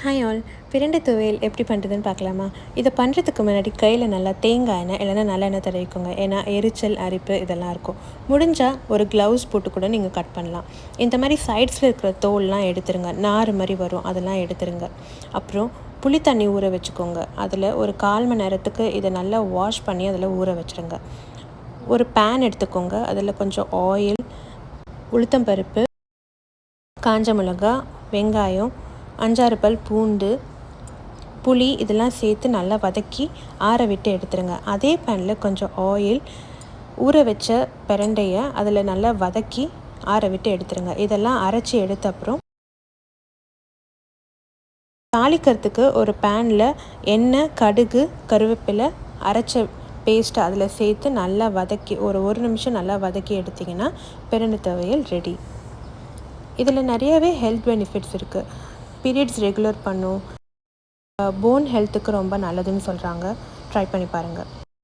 Hi all. பிரண்டை துவையல் எப்படி பண்ணுறதுன்னு பார்க்கலாமா? இதை பண்ணுறதுக்கு முன்னாடி கையில் நல்லா தேங்காய் எண்ணெய் இல்லைன்னா நல்லெண்ணெய் தடவிக்கோங்க. ஏன்னா எரிச்சல், அரிப்பு இதெல்லாம் இருக்கும். முடிஞ்சால் ஒரு க்ளவுஸ் போட்டு கூட நீங்கள் கட் பண்ணலாம். இந்த மாதிரி சைட்ஸில் இருக்கிற தோல்லாம் எடுத்துருங்க. நார் மாதிரி வரும், அதெல்லாம் எடுத்துருங்க. அப்புறம் புளி தண்ணி ஊற வச்சுக்கோங்க. அதில் ஒரு 1/4 மணி நேரத்துக்கு இதை நல்லா வாஷ் பண்ணி அதில் ஊற வச்சுருங்க. ஒரு பேன் எடுத்துக்கோங்க. அதில் கொஞ்சம் ஆயில், உளுத்தம்பருப்பு, காஞ்ச மிளகா, வெங்காயம், 5-6 பல் பூண்டு, புளி இதெல்லாம் சேர்த்து நல்லா வதக்கி ஆற விட்டு எடுத்துருங்க. அதே பேனில் கொஞ்சம் ஆயில், ஊற வச்ச பிரண்டையை அதில் நல்லா வதக்கி ஆற விட்டு எடுத்துருங்க. இதெல்லாம் அரைச்சி எடுத்த அப்புறம் தாளிக்கிறதுக்கு ஒரு பேனில் எண்ணெய், கடுகு, கருவேப்பிலை, அரைச்ச பேஸ்ட்டை அதில் சேர்த்து நல்லா வதக்கி ஒரு நிமிஷம் நல்லா வதக்கி எடுத்திங்கன்னா பிரண்டை துவையல் ரெடி. இதில் நிறையவே ஹெல்த் பெனிஃபிட்ஸ் இருக்குது. பீரியட்ஸ் ரெகுலர் பண்ணும், போன் ஹெல்த்துக்கு ரொம்ப நல்லதுன்னு சொல்கிறாங்க. ட்ரை பண்ணி பாருங்கள்.